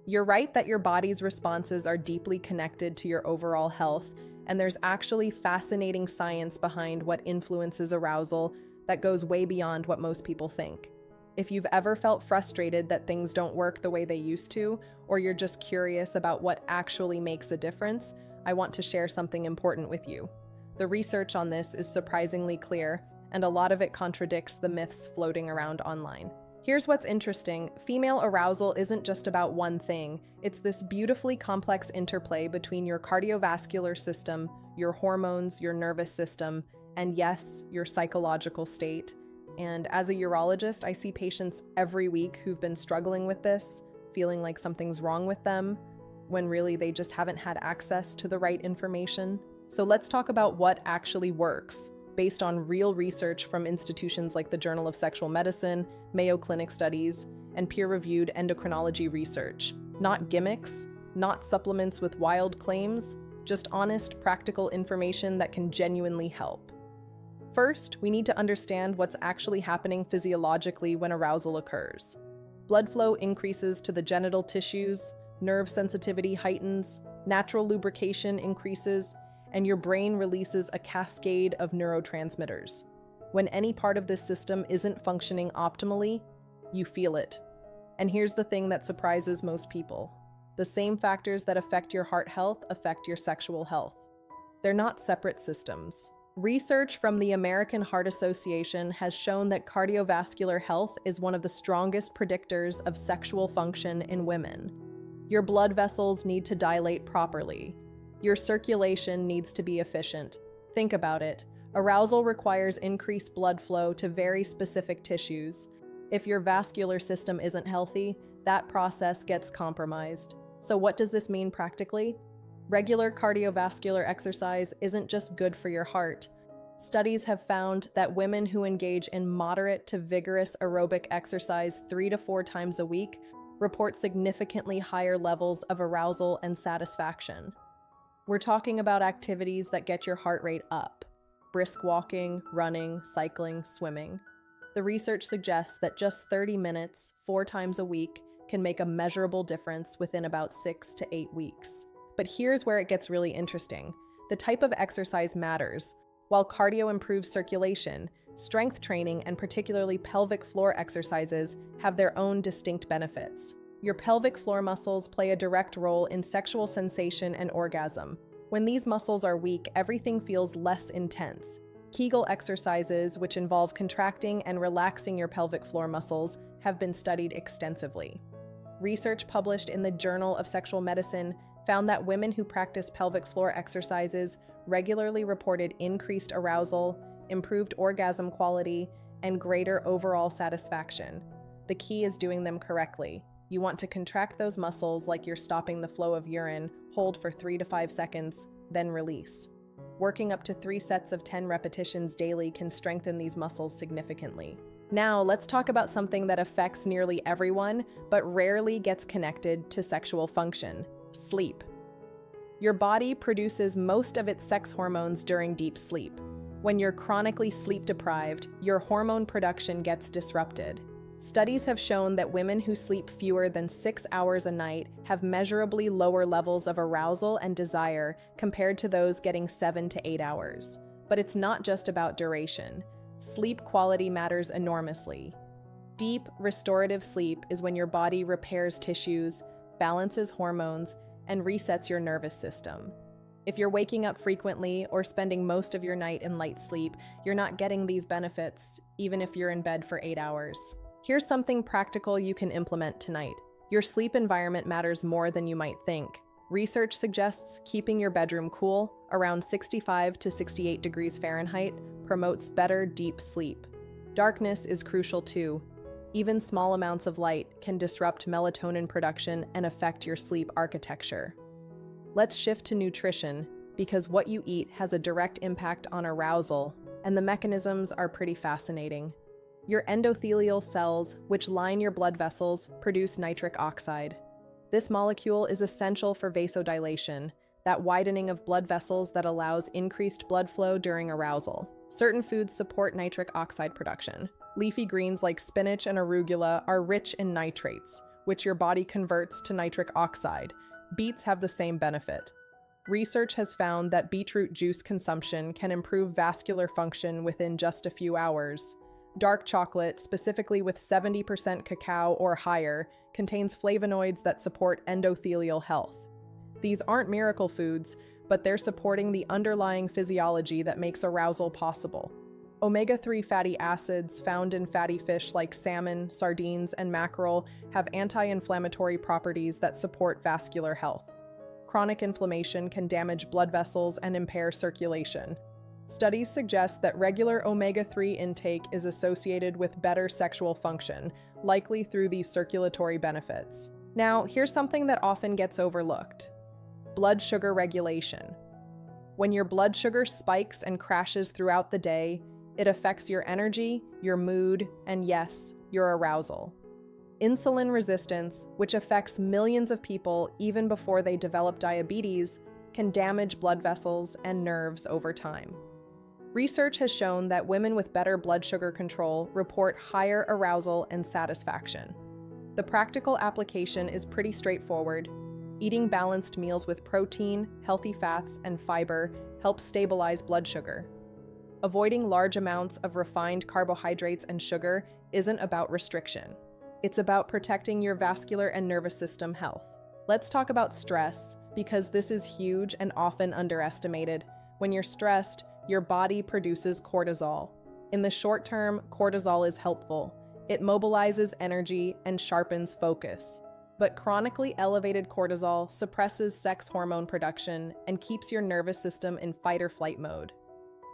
You're right that your body's responses are deeply connected to your overall health, and there's actually fascinating science behind what influences arousal that goes way beyond what most people think. If you've ever felt frustrated that things don't work the way they used to, or you're just curious about what actually makes a difference, I want to share something important with you. The research on this is surprisingly clear, and a lot of it contradicts the myths floating around online. Here's what's interesting. Female arousal isn't just about one thing. It's this beautifully complex interplay between your cardiovascular system, your hormones, your nervous system, and yes, your psychological state. And as a urologist, I see patients every week who've been struggling with this, feeling like something's wrong with them, when really they just haven't had access to the right information. So let's talk about what actually works, based on real research from institutions like the Journal of Sexual Medicine, Mayo Clinic studies, and peer-reviewed endocrinology research. Not gimmicks, not supplements with wild claims, just honest, practical information that can genuinely help. First, we need to understand what's actually happening physiologically when arousal occurs. Blood flow increases to the genital tissues, nerve sensitivity heightens, natural lubrication increases, and your brain releases a cascade of neurotransmitters. When any part of this system isn't functioning optimally, you feel it. And here's the thing that surprises most people. The same factors that affect your heart health affect your sexual health. They're not separate systems. Research from the American Heart Association has shown that cardiovascular health is one of the strongest predictors of sexual function in women. Your blood vessels need to dilate properly. Your circulation needs to be efficient. Think about it. Arousal requires increased blood flow to very specific tissues. If your vascular system isn't healthy, that process gets compromised. So what does this mean practically? Regular cardiovascular exercise isn't just good for your heart. Studies have found that women who engage in moderate to vigorous aerobic exercise 3 to 4 times a week report significantly higher levels of arousal and satisfaction. We're talking about activities that get your heart rate up: brisk walking, running, cycling, swimming. The research suggests that just 30 minutes, 4 times a week, can make a measurable difference within about 6 to 8 weeks. But here's where it gets really interesting. The type of exercise matters. While cardio improves circulation, strength training and particularly pelvic floor exercises have their own distinct benefits. Your pelvic floor muscles play a direct role in sexual sensation and orgasm. When these muscles are weak, everything feels less intense. Kegel exercises, which involve contracting and relaxing your pelvic floor muscles, have been studied extensively. Research published in the Journal of Sexual Medicine found that women who practiced pelvic floor exercises regularly reported increased arousal, improved orgasm quality, and greater overall satisfaction. The key is doing them correctly. You want to contract those muscles like you're stopping the flow of urine, hold for 3 to 5 seconds, then release. Working up to 3 sets of 10 repetitions daily can strengthen these muscles significantly. Now, let's talk about something that affects nearly everyone, but rarely gets connected to sexual function: sleep. Your body produces most of its sex hormones during deep sleep. When you're chronically sleep deprived, your hormone production gets disrupted. Studies have shown that women who sleep fewer than 6 hours a night have measurably lower levels of arousal and desire compared to those getting 7 to 8 hours. But it's not just about duration. Sleep quality matters enormously. Deep, restorative sleep is when your body repairs tissues, balances hormones, and resets your nervous system. If you're waking up frequently or spending most of your night in light sleep, you're not getting these benefits, even if you're in bed for 8 hours. Here's something practical you can implement tonight. Your sleep environment matters more than you might think. Research suggests keeping your bedroom cool, around 65 to 68 degrees Fahrenheit, promotes better deep sleep. Darkness is crucial too. Even small amounts of light can disrupt melatonin production and affect your sleep architecture. Let's shift to nutrition, because what you eat has a direct impact on arousal, and the mechanisms are pretty fascinating. Your endothelial cells, which line your blood vessels, produce nitric oxide. This molecule is essential for vasodilation, that widening of blood vessels that allows increased blood flow during arousal. Certain foods support nitric oxide production. Leafy greens like spinach and arugula are rich in nitrates, which your body converts to nitric oxide. Beets have the same benefit. Research has found that beetroot juice consumption can improve vascular function within just a few hours. Dark chocolate, specifically with 70% cacao or higher, contains flavonoids that support endothelial health. These aren't miracle foods, but they're supporting the underlying physiology that makes arousal possible. Omega-3 fatty acids found in fatty fish like salmon, sardines, and mackerel have anti-inflammatory properties that support vascular health. Chronic inflammation can damage blood vessels and impair circulation. Studies suggest that regular omega-3 intake is associated with better sexual function, likely through these circulatory benefits. Now, here's something that often gets overlooked: blood sugar regulation. When your blood sugar spikes and crashes throughout the day, it affects your energy, your mood, and yes, your arousal. Insulin resistance, which affects millions of people even before they develop diabetes, can damage blood vessels and nerves over time. Research has shown that women with better blood sugar control report higher arousal and satisfaction. The practical application is pretty straightforward. Eating balanced meals with protein, healthy fats, and fiber helps stabilize blood sugar. Avoiding large amounts of refined carbohydrates and sugar isn't about restriction. It's about protecting your vascular and nervous system health. Let's talk about stress, because this is huge and often underestimated. When you're stressed, your body produces cortisol. In the short term, cortisol is helpful. It mobilizes energy and sharpens focus. But chronically elevated cortisol suppresses sex hormone production and keeps your nervous system in fight-or-flight mode.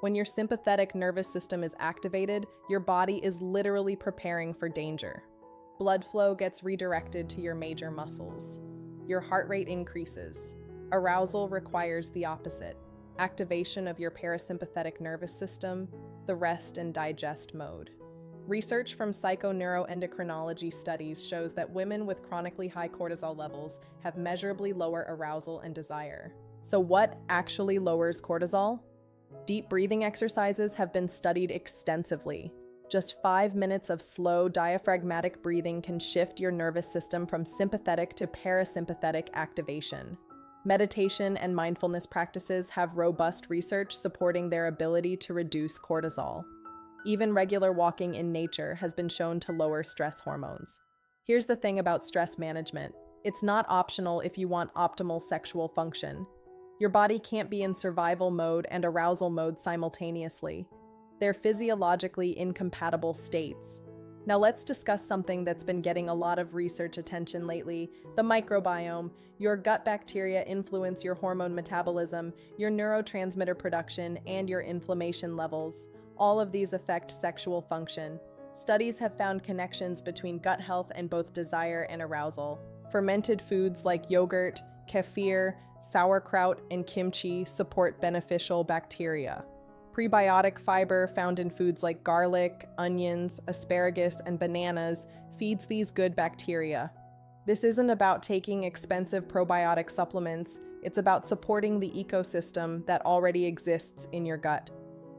When your sympathetic nervous system is activated, your body is literally preparing for danger. Blood flow gets redirected to your major muscles. Your heart rate increases. Arousal requires the opposite: activation of your parasympathetic nervous system, the rest and digest mode. Research from psychoneuroendocrinology studies shows that women with chronically high cortisol levels have measurably lower arousal and desire. So what actually lowers cortisol? Deep breathing exercises have been studied extensively. Just 5 minutes of slow diaphragmatic breathing can shift your nervous system from sympathetic to parasympathetic activation. Meditation and mindfulness practices have robust research supporting their ability to reduce cortisol. Even regular walking in nature has been shown to lower stress hormones. Here's the thing about stress management: it's not optional if you want optimal sexual function. Your body can't be in survival mode and arousal mode simultaneously. They're physiologically incompatible states. Now let's discuss something that's been getting a lot of research attention lately: the microbiome. Your gut bacteria influence your hormone metabolism, your neurotransmitter production, and your inflammation levels. All of these affect sexual function. Studies have found connections between gut health and both desire and arousal. Fermented foods like yogurt, kefir, sauerkraut, and kimchi support beneficial bacteria. Prebiotic fiber found in foods like garlic, onions, asparagus, and bananas feeds these good bacteria. This isn't about taking expensive probiotic supplements, it's about supporting the ecosystem that already exists in your gut.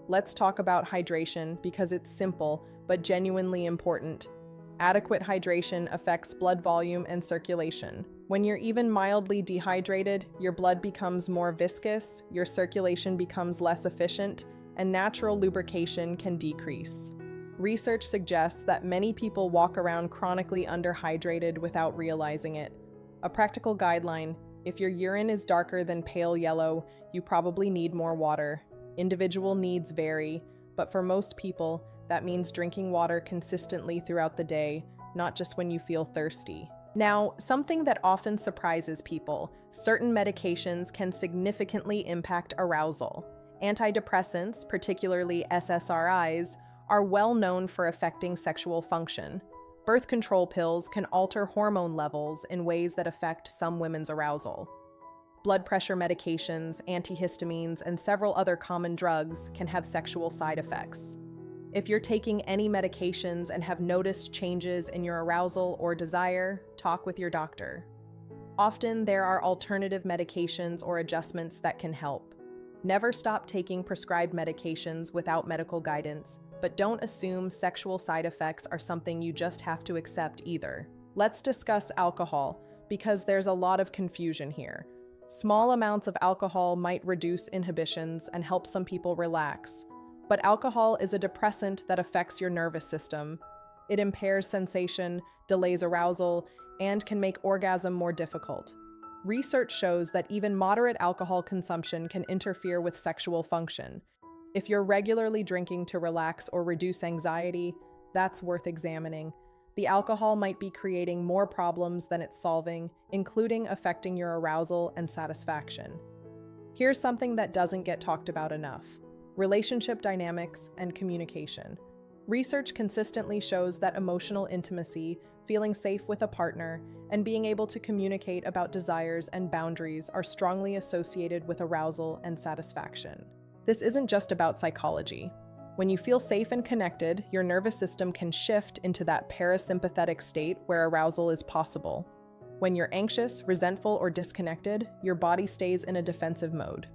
Let's talk about hydration, because it's simple but genuinely important. Adequate hydration affects blood volume and circulation. When you're even mildly dehydrated, your blood becomes more viscous, your circulation becomes less efficient, and natural lubrication can decrease. Research suggests that many people walk around chronically underhydrated without realizing it. A practical guideline: if your urine is darker than pale yellow, you probably need more water. Individual needs vary, but for most people, that means drinking water consistently throughout the day, not just when you feel thirsty. Now, something that often surprises people: certain medications can significantly impact arousal. Antidepressants, particularly SSRIs, are well known for affecting sexual function. Birth control pills can alter hormone levels in ways that affect some women's arousal. Blood pressure medications, antihistamines, and several other common drugs can have sexual side effects. If you're taking any medications and have noticed changes in your arousal or desire, talk with your doctor. Often there are alternative medications or adjustments that can help. Never stop taking prescribed medications without medical guidance, but don't assume sexual side effects are something you just have to accept either. Let's discuss alcohol, because there's a lot of confusion here. Small amounts of alcohol might reduce inhibitions and help some people relax, but alcohol is a depressant that affects your nervous system. It impairs sensation, delays arousal, and can make orgasm more difficult. Research shows that even moderate alcohol consumption can interfere with sexual function. If you're regularly drinking to relax or reduce anxiety, that's worth examining. The alcohol might be creating more problems than it's solving, including affecting your arousal and satisfaction. Here's something that doesn't get talked about enough: relationship dynamics and communication. Research consistently shows that emotional intimacy, feeling safe with a partner, and being able to communicate about desires and boundaries are strongly associated with arousal and satisfaction. This isn't just about psychology. When you feel safe and connected, your nervous system can shift into that parasympathetic state where arousal is possible. When you're anxious, resentful, or disconnected, your body stays in a defensive mode.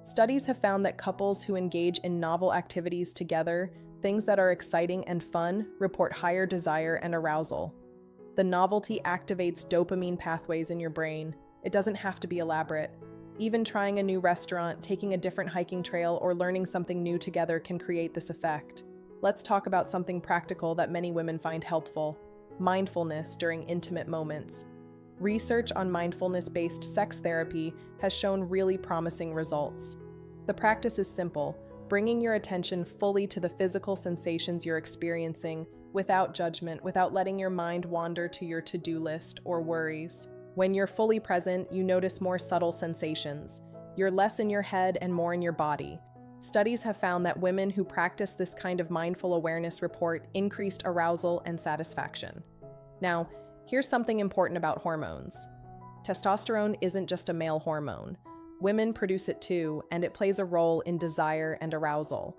Studies have found that couples who engage in novel activities together, things that are exciting and fun, report higher desire and arousal. The novelty activates dopamine pathways in your brain. It doesn't have to be elaborate. Even trying a new restaurant, taking a different hiking trail, or learning something new together can create this effect. Let's talk about something practical that many women find helpful: mindfulness during intimate moments. Research on mindfulness-based sex therapy has shown really promising results. The practice is simple: bringing your attention fully to the physical sensations you're experiencing, without judgment, without letting your mind wander to your to-do list or worries. When you're fully present, you notice more subtle sensations. You're less in your head and more in your body. Studies have found that women who practice this kind of mindful awareness report increased arousal and satisfaction. Now, here's something important about hormones. Testosterone isn't just a male hormone. Women produce it too, and it plays a role in desire and arousal.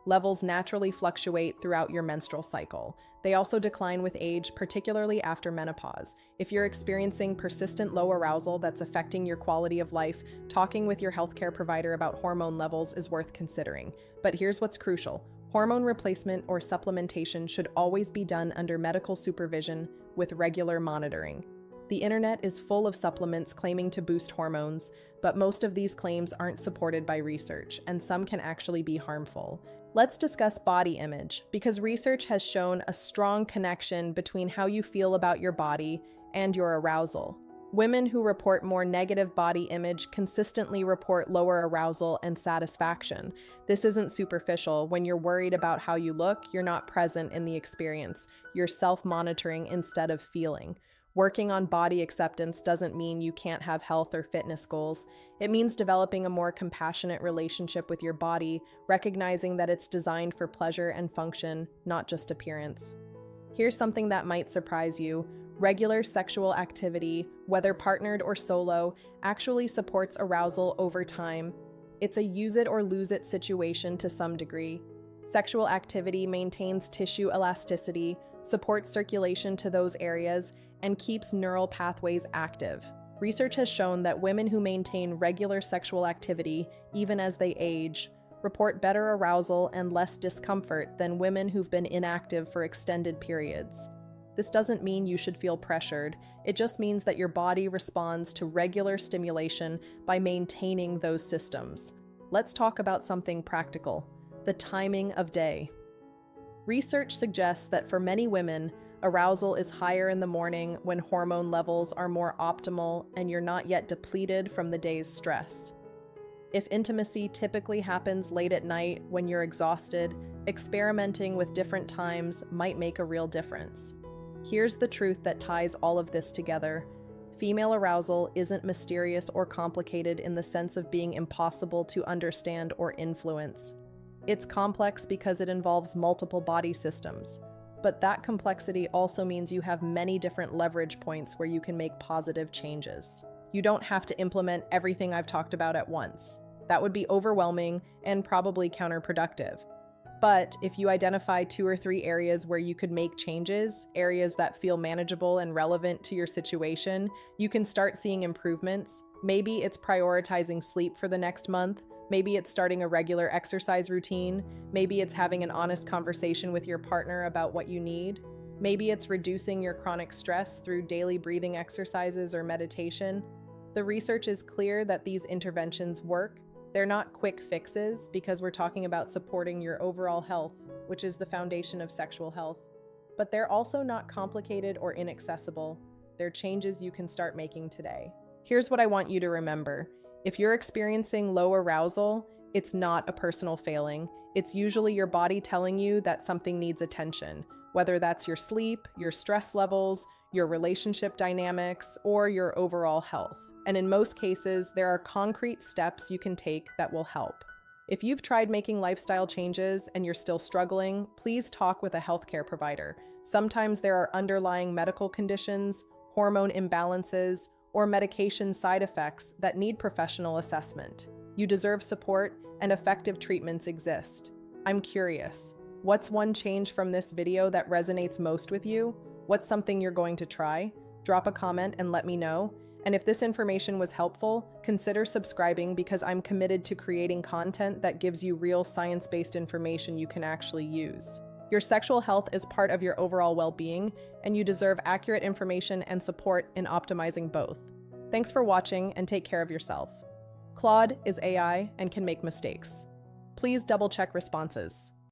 Levels naturally fluctuate throughout your menstrual cycle. They also decline with age, particularly after menopause. If you're experiencing persistent low arousal that's affecting your quality of life, talking with your healthcare provider about hormone levels is worth considering. But here's what's crucial: hormone replacement or supplementation should always be done under medical supervision with regular monitoring. The internet is full of supplements claiming to boost hormones, but most of these claims aren't supported by research, and some can actually be harmful. Let's discuss body image, because research has shown a strong connection between how you feel about your body and your arousal. Women who report more negative body image consistently report lower arousal and satisfaction. This isn't superficial. When you're worried about how you look, you're not present in the experience. You're self-monitoring instead of feeling. Working on body acceptance doesn't mean you can't have health or fitness goals. It means developing a more compassionate relationship with your body, recognizing that it's designed for pleasure and function, not just appearance. Here's something that might surprise you: regular sexual activity, whether partnered or solo, actually supports arousal over time. It's a use it or lose it situation to some degree. Sexual activity maintains tissue elasticity, supports circulation to those areas, and keeps neural pathways active. Research has shown that women who maintain regular sexual activity, even as they age, report better arousal and less discomfort than women who've been inactive for extended periods. This doesn't mean you should feel pressured. It just means that your body responds to regular stimulation by maintaining those systems. Let's talk about something practical: the timing of day. Research suggests that for many women, arousal is higher in the morning when hormone levels are more optimal and you're not yet depleted from the day's stress. If intimacy typically happens late at night when you're exhausted, experimenting with different times might make a real difference. Here's the truth that ties all of this together: female arousal isn't mysterious or complicated in the sense of being impossible to understand or influence. It's complex because it involves multiple body systems. But that complexity also means you have many different leverage points where you can make positive changes. You don't have to implement everything I've talked about at once. That would be overwhelming and probably counterproductive. But if you identify 2 or 3 areas where you could make changes, areas that feel manageable and relevant to your situation, you can start seeing improvements. Maybe it's prioritizing sleep for the next month. Maybe it's starting a regular exercise routine. Maybe it's having an honest conversation with your partner about what you need. Maybe it's reducing your chronic stress through daily breathing exercises or meditation. The research is clear that these interventions work. They're not quick fixes because we're talking about supporting your overall health, which is the foundation of sexual health. But they're also not complicated or inaccessible. They're changes you can start making today. Here's what I want you to remember. If you're experiencing low arousal, it's not a personal failing. It's usually your body telling you that something needs attention, whether that's your sleep, your stress levels, your relationship dynamics, or your overall health. And in most cases, there are concrete steps you can take that will help. If you've tried making lifestyle changes and you're still struggling, please talk with a healthcare provider. Sometimes there are underlying medical conditions, hormone imbalances, or medication side effects that need professional assessment. You deserve support, and effective treatments exist. I'm curious, what's one change from this video that resonates most with you? What's something you're going to try? Drop a comment and let me know. And if this information was helpful, consider subscribing because I'm committed to creating content that gives you real science-based information you can actually use. Your sexual health is part of your overall well-being, and you deserve accurate information and support in optimizing both. Thanks for watching and take care of yourself. Claude is AI and can make mistakes. Please double-check responses.